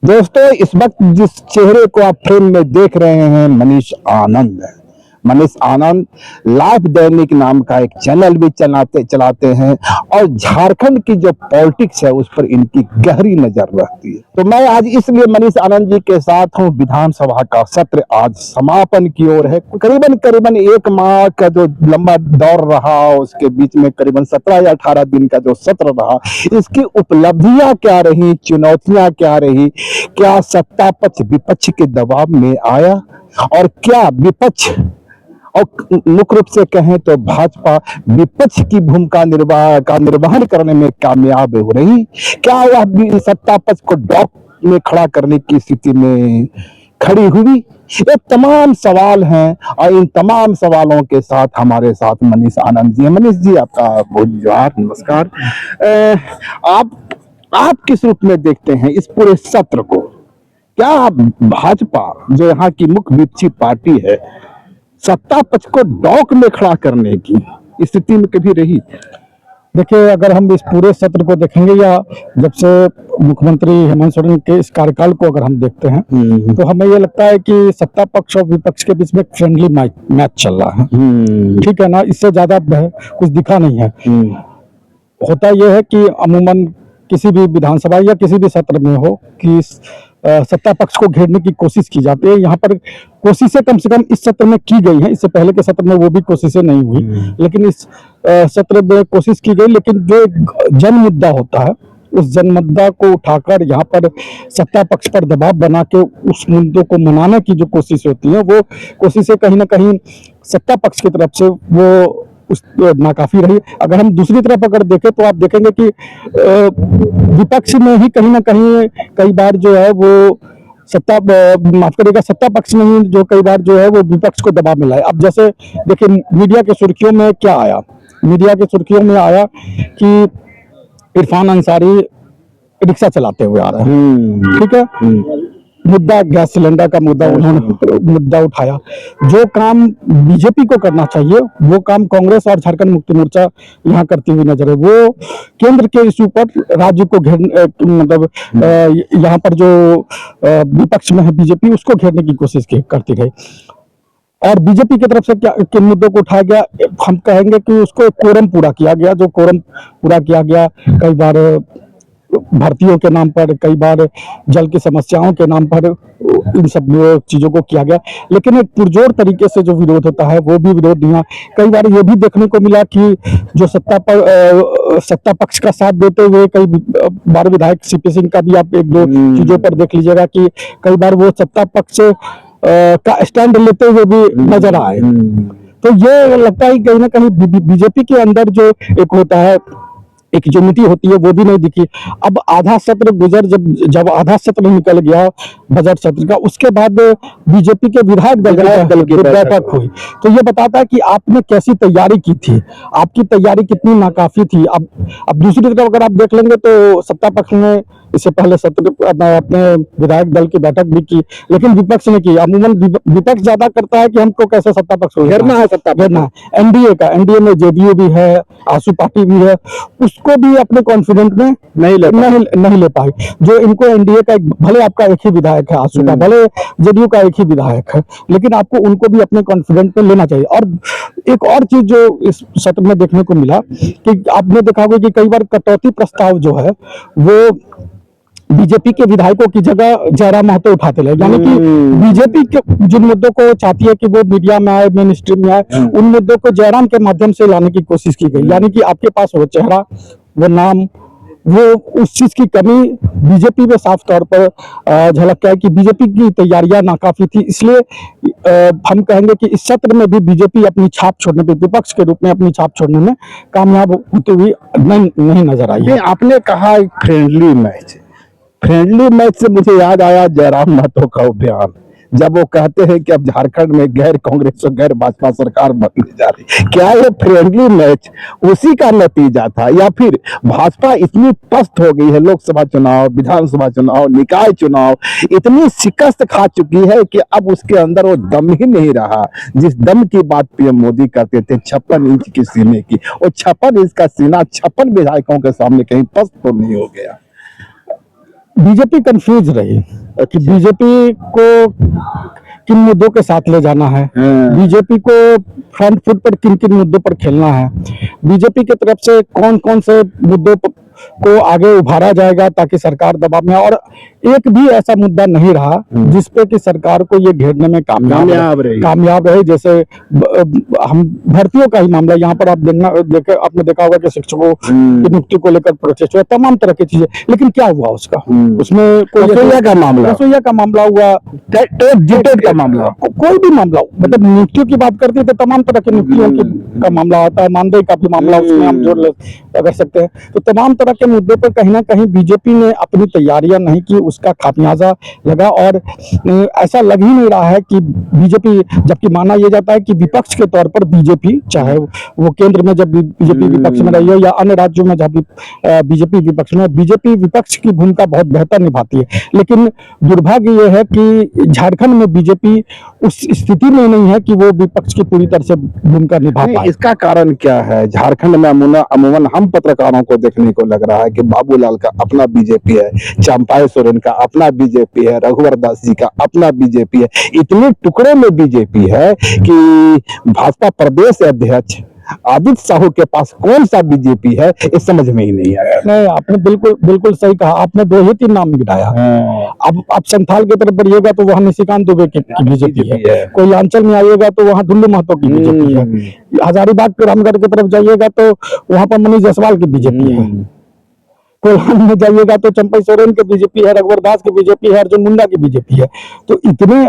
दोस्तों, इस वक्त जिस चेहरे को आप फ्रेम में देख रहे हैं, मनीष आनंद है। मनीष आनंद लाइव दैनिक नाम का एक चैनल भी चलाते हैं और झारखंड की जो पॉलिटिक्स है उस पर इनकी गहरी नजर रहती है। तो मैं आज इसलिए मनीष आनंद जी के साथ हूं। विधानसभा का सत्र आज समापन की ओर है। करीबन एक माह का जो लंबा दौर रहा, उसके बीच में करीबन 17 या 18 दिन का जो सत्र रहा, इसकी उपलब्धियां क्या रही, चुनौतियां क्या रही, क्या सत्ता पक्ष विपक्ष के दबाव में आया और क्या विपक्ष और मुख्य रूप से कहें तो भाजपा विपक्ष की भूमिका निर्वहन करने में कामयाब हो रही, क्या वह सत्ता पक्ष को डॉक में खड़ा करने की स्थिति में खड़ी हुई। ये तमाम सवाल हैं और इन तमाम सवालों के साथ हमारे साथ मनीष आनंद जी हैं। मनीष जी, आपका बहुत जोहार, नमस्कार। आप किस रूप में देखते हैं इस पूरे सत्र को? क्या भाजपा जो यहाँ की मुख्य विपक्षी पार्टी है, सत्ता पक्ष को डॉक में खड़ा करने की स्थिति में कभी रही? देखिए, अगर हम इस पूरे सत्र को देखेंगे या जब से मुख्यमंत्री हेमंत सोरेन के इस कार्यकाल को अगर हम देखते हैं तो हमें ये लगता है कि सत्ता पक्ष और विपक्ष के बीच में फ्रेंडली मैच चल रहा है। ठीक है ना, इससे ज्यादा कुछ दिखा नहीं है। होता यह है कि अमूमन किसी भी विधानसभा या किसी भी सत्र में हो कि सत्ता पक्ष को घेरने की कोशिश की जाती है। यहाँ पर कोशिशें कम से कम इस सत्र में की गई हैं। इससे पहले के सत्र में वो भी कोशिशें नहीं हुई, लेकिन इस सत्र में कोशिश की गई। लेकिन जो जन मुद्दा होता है, उस जन मुद्दा को उठाकर यहाँ पर सत्ता पक्ष पर दबाव बना के उस मुद्दों को मनाने की जो कोशिश होती है, वो कोशिशें कहीं ना कहीं सत्ता पक्ष की तरफ से वो नाकाफी रही। अगर हम दूसरी तरफ अगर देखें तो आप देखेंगे कि विपक्ष में ही कहीं ना कहीं कई बार जो है वो सत्ता पक्ष में ही जो कई बार जो है वो विपक्ष को दबाव में लाए। अब जैसे देखिए, मीडिया के सुर्खियों में क्या आया? मीडिया के सुर्खियों में आया कि इरफान अंसारी रिक्शा चलाते हुए आ रहे हैं। ठीक है, मुद्दा गैस सिलेंडर का उन्होंने मुद्दा उठाया। जो काम बीजेपी को करना चाहिए वो काम कांग्रेस और झारखंड मुक्ति मोर्चा यहाँ करती हुई नजर है। वो केंद्र के इशू पर राज्य को मतलब यहाँ पर जो विपक्ष में है बीजेपी, उसको घेरने की कोशिश करती रही। और बीजेपी की तरफ से क्या किन मुद्दों को उठाया गया? हम कहेंगे कि उसको कोरम पूरा किया गया। जो कोरम पूरा किया गया, कई बार भर्तियों के नाम पर, कई बार जल की समस्याओं के नाम पर, इन सब चीजों को किया गया। लेकिन एक पुरजोर तरीके से जो विरोध होता है वो भी विरोध नहीं हुआ। कई बार ये भी देखने को मिला कि जो सत्ता पक्ष का साथ देते हुए कई बार विधायक सीपी सिंह का भी आप एक दो चीजों पर देख लीजिएगा कि कई बार वो सत्ता पक्ष का स्टैंड लेते हुए भी नजर आए। तो ये लगता है कहीं ना कहीं बीजेपी के अंदर जो एक होता है, एक यूनिटी होती है, वो भी नहीं दिखी। अब आधा सत्र जब आधा सत्र निकल गया बजट सत्र का, उसके बाद बीजेपी के विधायक दल की बैठक हुई। तो ये बताता है कि आपने कैसी तैयारी की थी, आपकी तैयारी कितनी नाकाफी थी। अब दूसरी तरफ अगर आप देख लेंगे तो सत्ता पक्ष ने इससे पहले सत्र अपने विधायक दल की बैठक भी की, लेकिन विपक्ष ने की। अमूमन विपक्ष ज्यादा करता है कि हमको कैसे सत्ता पक्ष को घेरना है, सत्ता घेरना है। एनडीए में जेडीयू भी है, आसू पार्टी भी है, उसको भी अपने कॉन्फिडेंट में नहीं ले पाई। जो इनको एनडीए का भले आपका एक ही विधायक है आसू का, भले जेडीयू का एक ही विधायक है, लेकिन आपको उनको भी अपने कॉन्फिडेंट में लेना चाहिए। और एक और चीज जो इस सत्र में देखने को मिला कि आपने देखा होगा कि कई बार कटौती प्रस्ताव जो है वो बीजेपी के विधायकों की जगह जयराम महतो उठाते रहे। यानी कि बीजेपी के जिन मुद्दों को चाहती है कि वो मीडिया में आए, मेन स्ट्रीम में आए, उन मुद्दों को जयराम के माध्यम से लाने की कोशिश की गई। यानी कि आपके पास वो चेहरा, वो नाम, वो उस चीज की कमी बीजेपी में साफ तौर पर झलक है कि बीजेपी की तैयारियां नाकाफी थी। इसलिए हम कहेंगे कि इस सत्र में भी बीजेपी अपनी छाप छोड़ने पे, विपक्ष के रूप में अपनी छाप छोड़ने में कामयाब होती हुई नहीं नजर आई। आपने कहा फ्रेंडली मैच से मुझे याद आया जयराम महतो का बयान, जब वो कहते हैं कि अब झारखंड में गैर कांग्रेस और गैर भाजपा सरकार बनने जा रही। क्या ये फ्रेंडली मैच उसी का नतीजा था या फिर भाजपा इतनी पस्त हो गई है, लोकसभा चुनाव, विधानसभा चुनाव, निकाय चुनाव, इतनी शिकस्त खा चुकी है कि अब उसके अंदर वो दम ही नहीं रहा जिस दम की बात पीएम मोदी करते थे 56 इंच के सीने की। और 56 इंच का सीना 56 विधायकों के सामने कहीं पस्त तो नहीं हो गया? बीजेपी कंफ्यूज रही कि बीजेपी को किन मुद्दों के साथ ले जाना है, बीजेपी को फ्रंट फुट पर किन किन मुद्दों पर खेलना है, बीजेपी की तरफ से कौन कौन से मुद्दों को आगे उभारा जाएगा ताकि सरकार दबाव में, और एक भी ऐसा मुद्दा नहीं रहा जिसपे कि सरकार को ये घेरने में कामयाब रहे। जैसे हम भर्तियों का ही मामला, यहाँ पर आप आपने देखा होगा कि शिक्षकों की नियुक्ति को लेकर प्रोटेस्ट हुआ, तमाम तरह की चीजें, लेकिन क्या हुआ उसका, उसमें कोई रसोईया का मामला हुआ, का मामला, कोई भी मामला, मतलब नियुक्तियों की बात करते तो तमाम तरह की नियुक्तियों का मामला आता है, मानदेय का भी मामला उसमें हम जोड़ कर सकते हैं। तो तमाम तरह के मुद्दों पर कहीं ना कहीं बीजेपी ने अपनी तैयारियां नहीं की, उसका खामियाजा लगा, और ऐसा लग ही नहीं रहा है कि बीजेपी, जबकि माना यह जाता है कि विपक्ष के तौर पर बीजेपी, चाहे वो केंद्र में जब बीजेपी विपक्ष में रही है या अन्य राज्यों में जब बीजेपी विपक्ष में, बीजेपी विपक्ष की भूमिका बहुत बेहतर निभाती है। लेकिन दुर्भाग्य यह है कि झारखंड में बीजेपी उस स्थिति में नहीं है कि वो विपक्ष की पूरी तरह से भूमिका निभा पाए। इसका कारण क्या है? झारखंड में अमूमन हम पत्रकारों को देखने को लग रहा है कि बाबूलाल का अपना बीजेपी है, चंपाई सोरेन का अपना बीजेपी है, रघुवर दास जी का अपना बीजेपी है, इतने टुकड़ों में बीजेपी है कि भाजपा प्रदेश अध्यक्ष आदित्य साहू के पास कौन सा बीजेपी है, ये समझ में ही नहीं आया। नहीं, आपने बिल्कुल सही कहा, आपने 2 ही 3 नाम गिनाया। अब आप संथाल की तरफ बढ़िएगा तो वहाँ निशिकांत दुबे की बीजेपी है, कोई अंचल में आइएगा तो वहाँ दुल्लू महतो की बीजेपी है, हजारीबाग के रामगढ़ की तरफ जाइएगा तो वहाँ पर मनीष जायसवाल की बीजेपी है, कोल्हान में जाइएगा तो चंपई सोरेन की बीजेपी है, रघुवर दास की बीजेपी है, अर्जुन मुंडा की बीजेपी है। तो इतने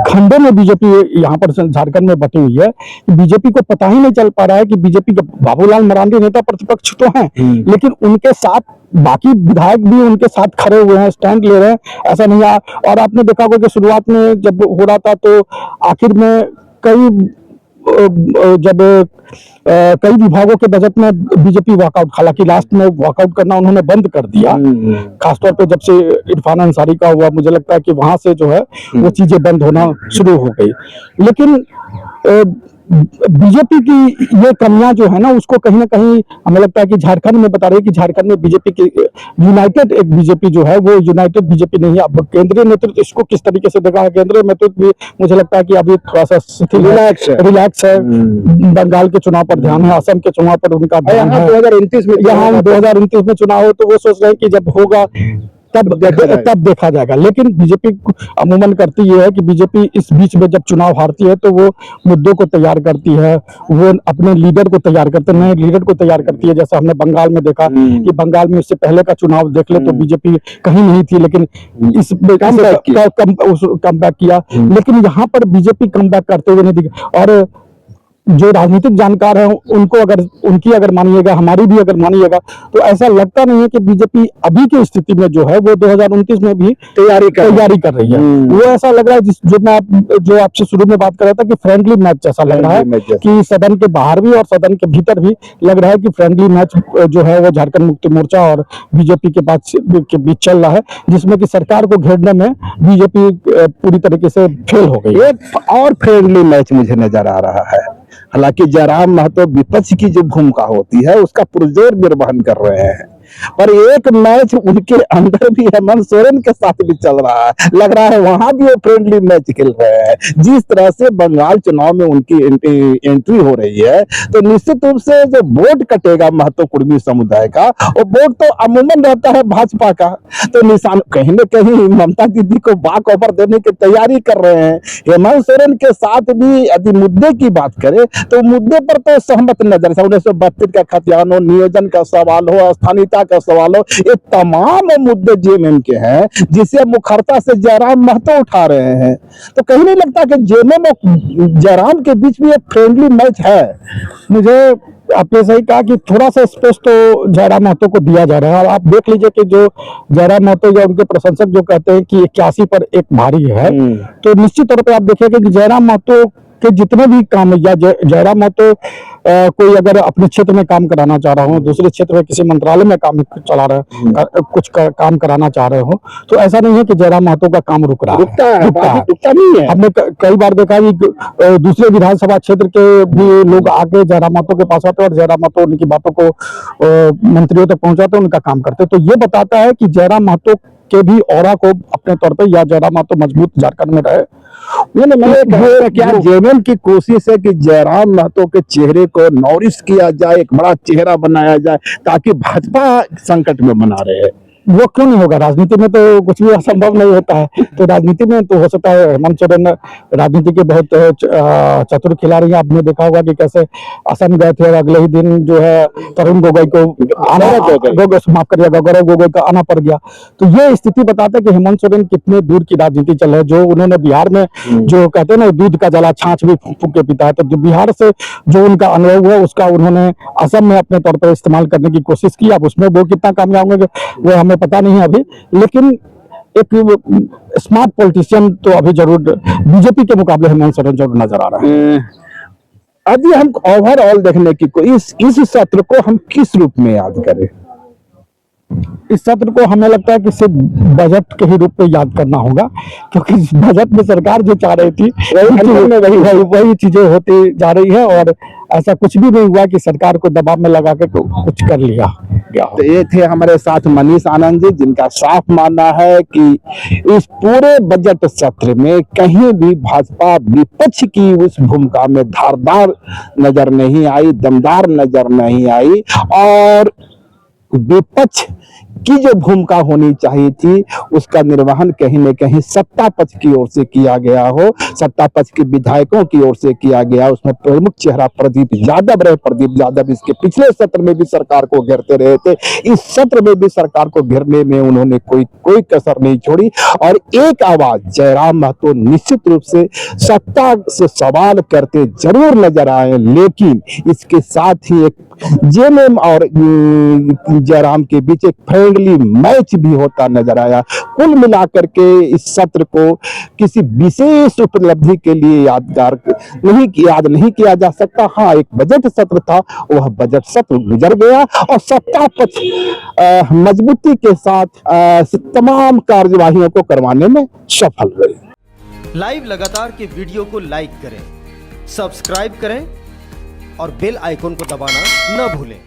खंडों में बीजेपी यहाँ पर झारखंड में बटी हुई है कि बीजेपी को पता ही नहीं चल पा रहा है कि बीजेपी के बाबूलाल मरांडी नेता प्रतिपक्ष तो हैं, लेकिन उनके साथ बाकी विधायक भी उनके साथ खड़े हुए हैं, स्टैंड ले रहे हैं, ऐसा नहीं है। और आपने देखा होगा कि शुरुआत में जब हो रहा था तो आखिर में कई विभागों के बजट में बीजेपी वॉकआउट, हालांकि लास्ट में वॉकआउट करना उन्होंने बंद कर दिया, खासतौर पे जब से इरफान अंसारी का हुआ, मुझे लगता है कि वहां से जो है वो चीजें बंद होना शुरू हो गई। लेकिन बीजेपी की ये कमियां जो है ना, उसको कहीं ना कहीं हमें लगता है कि झारखंड में बता रही है कि झारखंड में बीजेपी की यूनाइटेड एक बीजेपी जो है वो यूनाइटेड बीजेपी नहीं है। अब केंद्रीय नेतृत्व इसको किस तरीके से देखा है, केंद्रीय नेतृत्व भी मुझे लगता है कि अभी थोड़ा सा रिलैक्स है, बंगाल के चुनाव पर ध्यान है, असम के चुनाव पर उनका ध्यान है, 2029 में चुनाव हो तो वो सोच रहे हैं कि जब होगा तब देखा जाएगा। लेकिन बीजेपी अमूमन करती ये है कि बीजेपी इस बीच में जब चुनाव हारती है तो वो मुद्दों को तैयार करती है, वो अपने लीडर को तैयार करते हैं, नए लीडर को तैयार करती है। जैसा हमने बंगाल में देखा कि बंगाल में इससे पहले का चुनाव देख ले तो बीजेपी कहीं नहीं थी, लेकिन इस कम बैक किया। लेकिन यहाँ पर बीजेपी कम बैक करते हुए नहीं दिखे। और जो राजनीतिक जानकार हैं उनको उनकी अगर मानिएगा, हमारी भी अगर मानिएगा, तो ऐसा लगता नहीं है कि बीजेपी अभी की स्थिति में जो है वो 2029 में भी तैयारी कर रही है। वो ऐसा लग रहा है जो आपसे शुरू में बात कर रहा था कि फ्रेंडली मैच जैसा लग रहा है कि सदन के बाहर भी और सदन के भीतर भी लग रहा है कि फ्रेंडली मैच जो है वो झारखंड मुक्ति मोर्चा और बीजेपी के बीच चल रहा है, जिसमें कि सरकार को घेरने में बीजेपी पूरी तरीके से फेल हो गई। एक और फ्रेंडली मैच मुझे नजर आ रहा है, हालांकि जयराम महतो विपक्ष की जो भूमिका होती है उसका पुरजोर निर्वहन कर रहे हैं, पर एक मैच उनके अंदर भी हेमंत सोरेन के साथ भी चल रहा है, लग रहा है वहां भी वो फ्रेंडली मैच खेल रहे हैं। जिस तरह से बंगाल चुनाव में उनकी एंट्री हो रही है तो निश्चित रूप से जो वोट कटेगा महतो कुर्मी समुदाय का, वो वोट तो अमूमन रहता है भाजपा का, तो निशान कहीं न कहीं ममता दीदी को वॉक ओवर देने की तैयारी कर रहे हैं। हेमंत सोरेन के साथ भी यदि मुद्दे की बात करें तो मुद्दे पर तो सहमत नजर, 1932 का खतियान हो, नियोजन का सवाल हो, स्थानीयता का सवाल हो, ये तमाम मुद्दे जेएमएम के हैं जिसे मुखरता से जयराम महतो उठा रहे हैं। तो कहीं नहीं लगता कि जेएमएम और जयराम के बीच में एक फ्रेंडली मैच है? मुझे आपने सही कहा कि थोड़ा सा स्पेस तो जयराम महतो को दिया जा रहा है। आप देख लीजिए कि जो जयराम महतो या उनके प्रशंसक जो कहते हैं कि 81 पर एक भारी है, तो निश्चित तौर पे आप देखिएगा कि जयराम महतो के जितने भी काम या जयराम महतो कोई अगर अपने क्षेत्र में काम कराना चाह रहा हो, दूसरे क्षेत्र में किसी मंत्रालय में काम चला रहे कुछ काम कराना चाह रहे हो, तो ऐसा नहीं है कि जयराम महतो का काम रुकता नहीं है। हमने कई बार देखा कि दूसरे विधानसभा क्षेत्र के भी लोग आके जयराम महतो के पास आते और जयराम महतो उनकी बातों को मंत्रियों तक पहुंचाते, उनका काम करते। तो ये बताता है कि जयराम महतो के भी ऑरा को अपने तौर पे या जयराम महतो मजबूत झारखंड में रहे। क्या जेएमएम की कोशिश है कि जयराम महतो के चेहरे को नॉरिश किया जाए, एक बड़ा चेहरा बनाया जाए ताकि भाजपा संकट में बना रहे? वो क्यों नहीं होगा? राजनीति में तो कुछ भी असंभव नहीं होता है। तो राजनीति में तो हो सकता है। हेमंत सोरेन राजनीति के बहुत चतुर खिलाड़ी हैं। आपने देखा होगा कि कैसे असम गए थे और अगले ही दिन जो है तरुण गोगोई को माफ करिएगा, गौरव गोगोई का आना पड़ गया। तो ये स्थिति बताता है कि हेमंत सोरेन कितने दूर की राजनीति चल रहे हैं। जो उन्होंने बिहार में जो कहते हैं ना, दूध का जला छाछ भी फूंक के पीता है, तो जो बिहार से जो उनका अनुभव है उसका उन्होंने असम में अपने तौर पर इस्तेमाल करने की कोशिश की। अब उसमें वो कितना कामयाब होंगे वो हमें पता नहीं है अभी, लेकिन एक स्मार्ट पॉलिटिशियन तो अभी जरूर बीजेपी के मुकाबले हेमंत सोरेन जरूर नजर आ रहा है। अभी हम ओवरऑल देखने की इस सत्र को हम किस रूप में याद करें? इस सत्र को हमें लगता है कि सिर्फ बजट के ही रूप में याद करना होगा, क्योंकि बजट में सरकार जो चाह रही थी वही चीजें होती जा रही है और ऐसा कुछ भी नहीं हुआ कि सरकार को दबाव में लगा के कुछ कर लिया गया। तो ये थे हमारे साथ मनीष आनंद जी, जिनका साफ मानना है कि इस पूरे बजट सत्र में कहीं भी भाजपा विपक्ष की उस भूमिका में धारदार नजर नहीं आई, दमदार नजर नहीं आई, और विपक्ष की जो भूमिका होनी चाहिए थी उसका निर्वहन कहीं न कहीं सत्ता पक्ष की ओर से किया गया हो, सत्ता पक्ष के विधायकों की ओर से किया गया। उसमें प्रमुख चेहरा प्रदीप यादव रहे। प्रदीप यादव इसके पिछले सत्र में भी सरकार को घेरते रहे थे, इस सत्र में भी सरकार को घेरने में उन्होंने कोई कसर नहीं छोड़ी। और एक आवाज जयराम महतो निश्चित रूप से सत्ता से सवाल करते जरूर नजर आए, लेकिन इसके साथ ही एक जेएमएम और जयराम के बीच एक फ्रेंडली मैच भी होता नजर आया। कुल मिलाकर के इस सत्र को किसी विशेष उपलब्धि के लिए याद नहीं किया जा सकता। हाँ, एक बजट सत्र था, वह बजट सत्र गुजर गया और सत्ता पक्ष मजबूती के साथ तमाम कार्यवाहियों को करवाने में सफल रहे। लाइव लगातार के वीडियो को लाइक करें, सब्सक्राइब करें और बेल आइकन को दबाना न भूलें।